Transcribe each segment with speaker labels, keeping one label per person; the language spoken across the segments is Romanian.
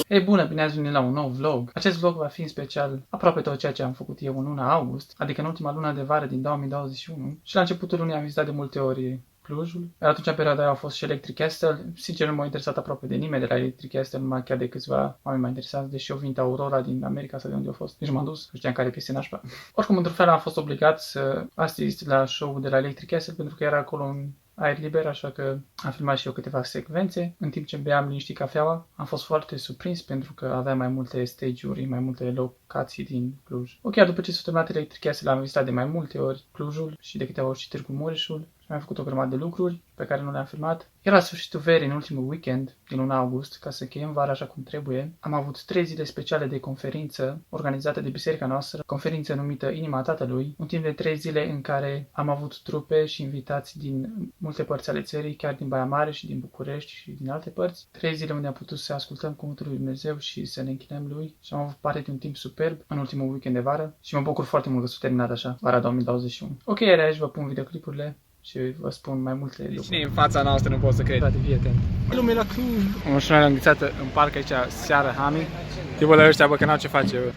Speaker 1: Ei bună, bine ați venit la un nou vlog. Acest vlog va fi în special aproape tot ceea ce am făcut eu în luna august, adică în ultima lună de vară din 2021. Și la începutul lunii am vizitat de multe ori Clujul. Iar atunci, în perioada aia, a fost și Electric Castle. Sincer, nu m-a interesat aproape de nimeni de la Electric Castle, numai chiar de câțiva oameni m-a interesat, deși eu vin de Aurora din America, sau de unde a fost. Nici m-am dus, nu știam care piese nașpa. Oricum, într-un fel am fost obligat să asist la show-ul de la Electric Castle, pentru că era acolo un aer liber, așa că am filmat și eu câteva secvențe. În timp ce beam liniștit cafeaua, am fost foarte surprins pentru că avea mai multe stage-uri, mai multe locații din Cluj. Ok, după ce s-a terminat Electric Castle, am vizitat de mai multe ori Clujul și de câteva ori și Târgu Mureșul. Și am făcut o grămadă de lucruri pe care nu le-am filmat. Iar la sfârșitul verii, în ultimul weekend din luna august, ca să încheiem vara așa cum trebuie, am avut 3 zile speciale de conferință organizată de biserica noastră, conferință numită Inima Tatălui, un timp de 3 zile în care am avut trupe și invitați din multe părți ale țării, chiar din Baia Mare și din București și din alte părți. 3 zile unde am putut să ascultăm cuvântul lui Dumnezeu și să ne închinăm lui și am avut parte de un timp superb în ultimul weekend de vară și mă bucur foarte mult că s-a terminat așa, vara 2021. Ok, iar aici vă pun videoclipurile și vă spun mai multe lucruri.
Speaker 2: Cine în fața noastră, nu pot să cred.
Speaker 1: Frate, fii atent.
Speaker 2: Lume la Cluj. O mașină înghețată în parc aici, seară, Hami. Tipă la ăștia, bă, că n-au ce face, bă.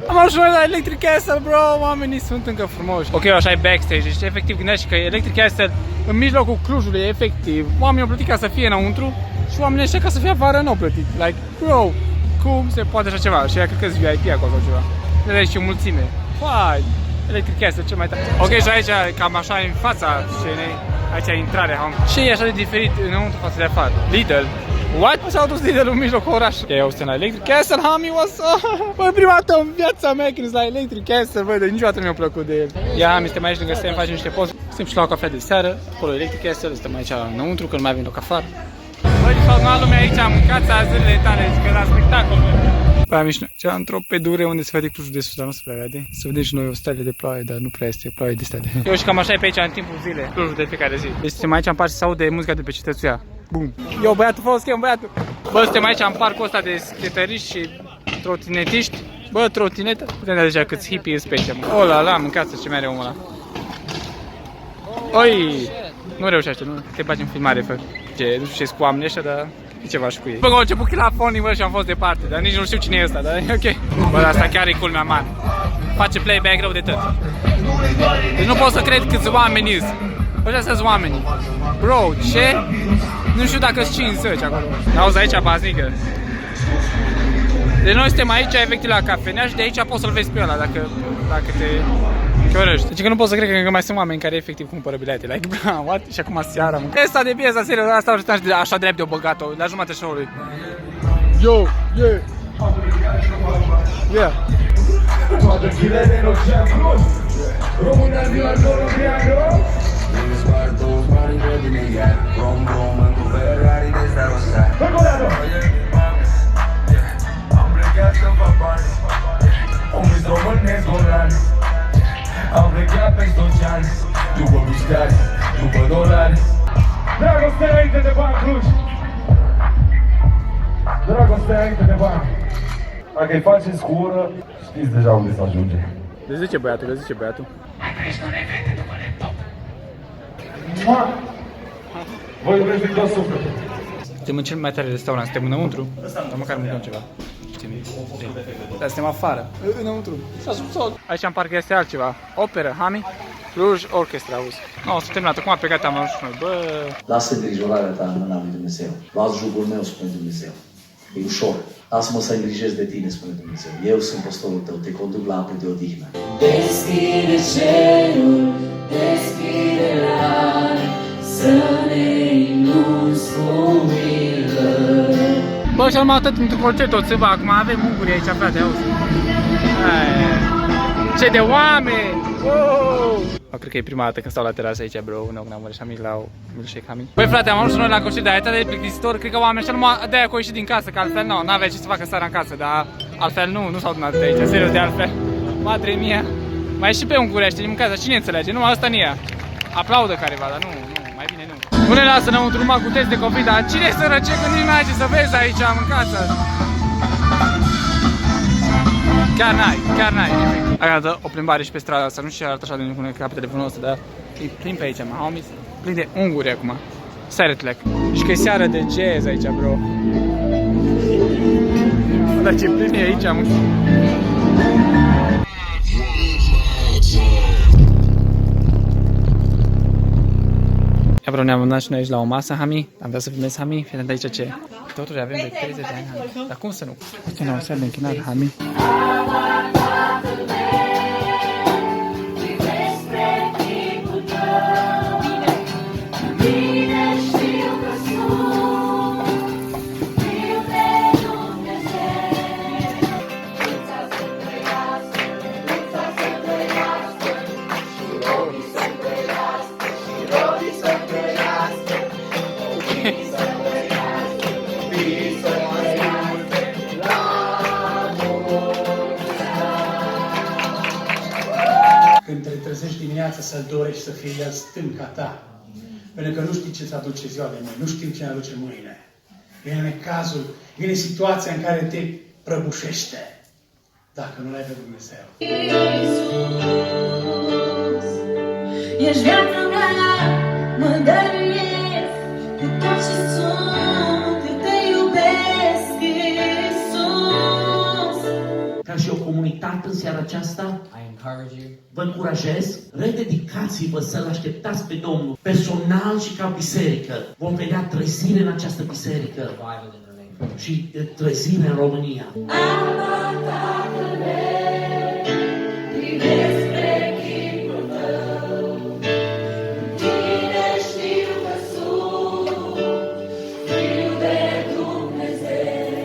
Speaker 2: Am ajuns la Electric Castle, bro, oamenii sunt încă frumoși. Ok, așa e backstage, deci efectiv gândești că Electric Castle în mijlocul Clujului, efectiv. Oamenii au plătit ca să fie înăuntru și oamenii ăștia ca să fie afară n-au plătit. Like, bro, cum se poate așa ceva? Și ea cred că-s VIP acolo sau ceva. Vedeți și o mulțime. Fai, Electric Castle, cel mai tare. Ok, și aici, cam așa în fața scenei, aici e intrarea. Și e așa de diferit înăuntru față de afară. Lidl. What? S-au dus Lidl în mijlocul orașului. Eu sunt la Electric Castle, Hami, what's up? Băi, prima dată în viața mea când sunt la Electric Castle, băi, de niciodată nu mi-a plăcut de el. Ia, Hami, suntem aici lângă Stem, facem niște poze. Suntem și la o cafea de seară, acolo Electric Castle, suntem aici înăuntru, că nu mai avem loc afară. Băi, de fapt, nu lumea aici, mâncați zilele tale, zic că la spectacol, băi. Băi, am ieșit aici într-o pădure unde se vede Clujul de sus, dar nu se prea vede. Să vedem și noi o stele de ploaie, dar nu prea este ploaie de stele. Eu și cam așa e pe aici în timpul zilei, Clujul de fiecare zi. Deci suntem aici în parc și se aude muzica de pe cetățuia. Bum. Eu, băiatul, fă o schemă, băiatul. Bă, suntem aici în parcul ăsta de schetăriști și trotinetiști. Bă, trotinetă, putem da deja câți hippie sunt pe aici, mă. O, la, mâncați ce mai are omul ăla. Oi, nu reușește, nu? Te bagi în filmare, fă. Ce, nu știu ce-s cu oamenii ăștia, dar e ceva și cu ei. Bă, au început chilafonii, bă, și am fost departe, dar nici nu știu cine e ăsta, dar e ok. Bă, asta chiar e culmea, man. Face playback rău de tot. Deci nu pot să cred câți oameni sunt. Ăștia sunt oamenii. Bro, ce? Nu știu dacă sunt 50 acolo. Auzi aici baznică. Deci noi suntem aici efectiv la cafenea și de aici poți să-l vezi pe ăla dacă te chiorăști. Deci că nu pot să cred că mai sunt oameni care efectiv cumpără bilete. Like, bro, what? Și acum seara, mă. Asta de piesa, serios, asta așa drept de-o băgat-o la jumătatea show-ului. Yo, yeah. Yeah.
Speaker 3: Dragoste înainte de bani, Cluj! Dragoste înainte de bani! Dacă îi faceți cu ură, știți deja unde să ajunge.
Speaker 2: Le zice băiatul, le zice băiatul.
Speaker 3: Mai vreți nu ne vede după laptop? Voi vreți din tot sufletul.
Speaker 2: Suntem în cel mai tare restaurant, suntem înăuntru, dar măcar mâncăm ceva. Dar suntem afară, înăuntru. S-a subsol. Aici în parc este altceva. Operă, Hami, Cluj, orchestra, auzi. Nu, s-a terminat, acum pe gata am ajuns noi, bă.
Speaker 4: Lasă îngrijorarea ta în mâna lui Dumnezeu. Lasă jugul meu, spune Dumnezeu. E ușor. Lasă-mă să îngrijesc de tine, spune Dumnezeu. Eu sunt păstorul tău, te conduc la apă de odihnă. Deschide cerul, deschide rani, să ne inunzi cu milă.
Speaker 2: Bă, și-am atât într-un concert tot țiva, acum avem unguri aici, frate, auzi. Ce de oameni! Wow! Cred că e prima dată când stau la terasă aici, bro, n-am mărit și amic la o milkshake, Hami. Băi, frate, am ajuns noi la concert de aia, de plictisitor, cred că oamenii ăștia numai de-aia că au ieșit din casă, că altfel nu, n-avea ce să facă seara în casă, dar altfel nu s-au adunat de aici, serios, de altfel. Madre mia! Mai e și pe ungurește, din casa, cine înțelege? Numai ăsta nu ia. Aplaudă careva, dar nu, mai bine nu. Nu ne lasă înăuntru numai cu test de COVID, dar cine e sărăce când nici n-ai ce să vezi aici, în casă? Chiar n-ai, efectiv. Ai dat o plimbare și pe strada asta, nu știu ce arată așa de nebune ca pe telefonul ăsta, dar e plin pe aici, mă, homies. Plin de unguri acum. Stai retlec. Și că e seară de jazz aici, bro. Dar ce plin e aici, mă. Ia bro, ne-am vândat și noi aici la o masă, Hami. Am vrea să filmez, Hami. Fii atent aici ce. Totuși avem de 30 de ani, Hami. Dar cum să nu? Uite, ne-au seară de închinare, Hami.
Speaker 5: Când te trezești dimineața să-L dorești să fie El stânca ta. Pentru că nu știi ce-ți aduce ziua de mâine, nu știm ce ne aduce mâine. Vine cazul, vine situația în care te prăbușește. Dacă nu l-ai pe Dumnezeu.
Speaker 6: Ești viața mea, mă dăruiesc cu tot ce sunt, eu te iubesc, Iisus.
Speaker 7: Ca și o comunitate în seara aceasta, vă încurajez, rededicați-vă să-L așteptați pe Domnul, personal și ca biserică. Vom vedea trezire în această biserică și trezire în România.
Speaker 6: Tatăl meu, privesc spre chipul tău, tine știu că sunt fiu de Dumnezeu.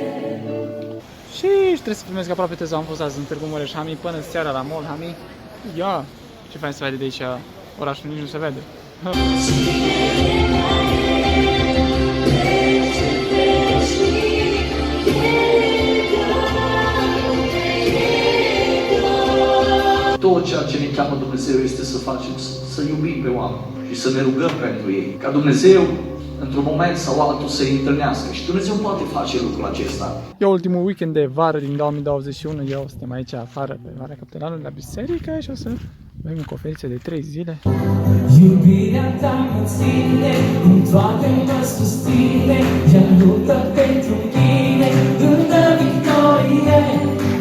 Speaker 2: Și trebuie să filmez că aproape teza am fost azi în Târgu Mureș, Hami, până seara la mall, Hami. Ia, ce fain se vede de aici, orașul nici nu se vede.
Speaker 4: Tot ceea ce ne cheamă Dumnezeu este să facem, să iubim pe oameni și să ne rugăm pentru ei. Ca Dumnezeu, într-un moment sau altul, să-i întâlnească. Și Dumnezeu poate face lucrul acesta.
Speaker 2: E ultimul weekend de vară din 2021, eu suntem aici afară pe Valea Capitelanului la biserică și o să avem o conferință de 3 zile.
Speaker 8: Iubirea ta mă ține, în toate mă susține, ea luptă pentru mine, îmi dă victorie.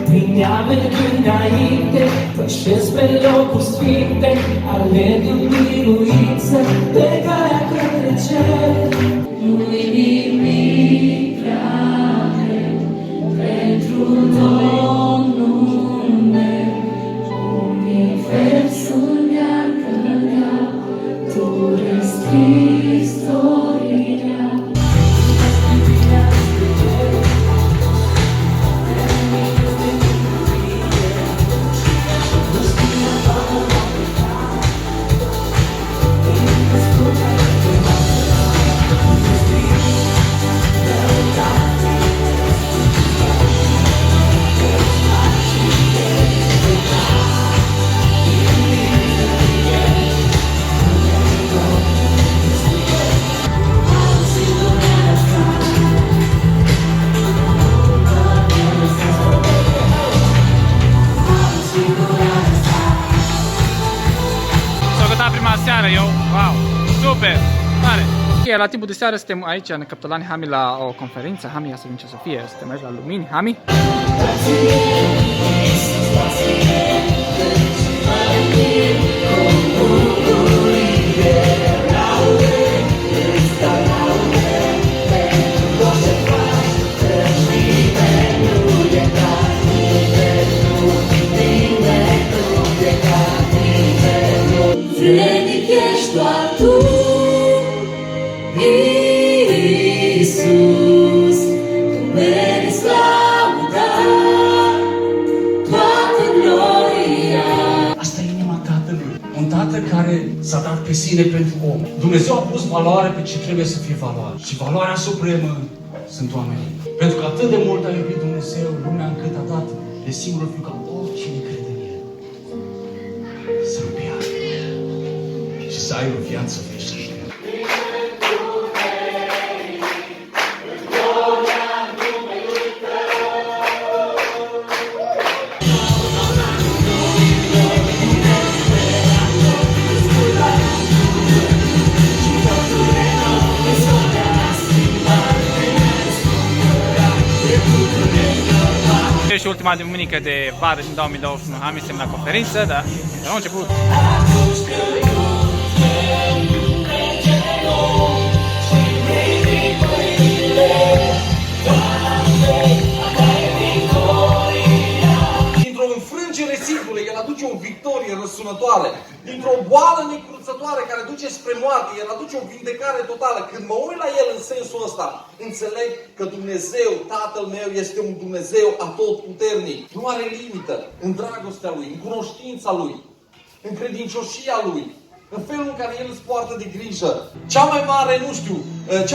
Speaker 8: Prin ea merg înainte, pășesc pe locuri sfinte, alerg în biruință, pe calea către cer.
Speaker 6: Nu-i nimic prea greu pentru Domnul meu, universul ne-ar cădea, tu rescrii istoria.
Speaker 2: Wow, super, tare! Ok, la timpul de seară suntem aici în Capitolani, Hami, la o conferință. Hami, ia să vedem ce o să fie. Suntem aici la Lumini, Hami.
Speaker 6: Vrednic ești doar tu, Iisus, tu meriți lauda, toată gloria.
Speaker 5: Asta e inima Tatălui. Un Tată care s-a dat pe sine pentru om. Dumnezeu a pus valoare pe ce trebuie să fie valoare. Și valoarea supremă sunt oamenii. Pentru că atât de mult a iubit Dumnezeu lumea încât a dat de singurul Fiu ca oricine crede în El să nu piară și să ai o viață veșnică.
Speaker 2: ultima duminică de vară din 2021 am ieșit la conferință, dar la început.
Speaker 9: Dintr-o înfrângere simplă, El aduce o victorie răsunătoare. Dintr-o boală necruțătoare care duce spre moarte, El aduce o vindecare totală. Când mă uit la El în sensul ăsta, înțeleg că Dumnezeu, Tatăl meu, este un Dumnezeu atotputernic. Nu are limită în dragostea Lui, în cunoștința Lui, în credincioșia Lui, în felul în care El îți poartă de grijă. Cea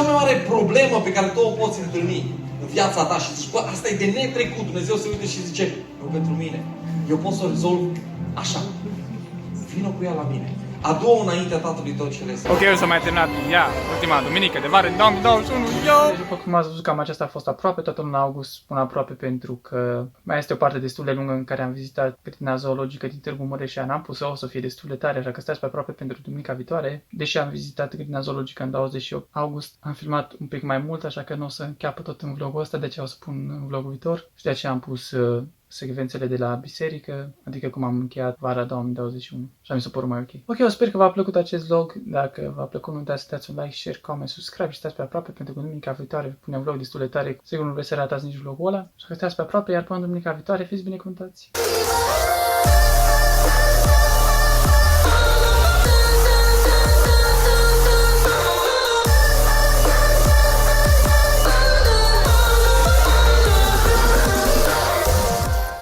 Speaker 9: mai mare problemă pe care tu o poți întâlni în viața ta și zici, bă, asta e de netrecut. Dumnezeu se uită și zice, nu pentru mine. Eu pot să o rezolv așa. Vină cu ea la mine. Adu-o înaintea Tatălui tău Celeste.
Speaker 2: Ok, eu s-a mai terminat ultima duminică de vară din 2021.
Speaker 1: Deci, după cum ați văzut, cam aceasta a fost aproape toată luna august. Spun aproape pentru că mai este o parte destul de lungă în care am vizitat grădina zoologică din Târgu Mureșan. Am pus-o, o să fie destul de tare, așa că stați pe aproape pentru duminica viitoare. Deși am vizitat grădina zoologică în 28 august, am filmat un pic mai mult, așa că nu o să încheapă tot în vlogul ăsta, de aceea o să pun în vlogul viitor. Și de aceea am pus secvențele de la biserică, adică cum am încheiat vara 2021. Și mi s-a părut mai ok. Ok, eu sper că v-a plăcut acest vlog. Dacă v-a plăcut, nu uitați să dați un like, share, comment, subscribe și stați pe aproape pentru că duminica viitoare punem vlog destul de tare. Sigur nu vreți să ratați nici vlogul ăla. Așa că stați pe aproape, iar până duminica viitoare fiți binecuvântați.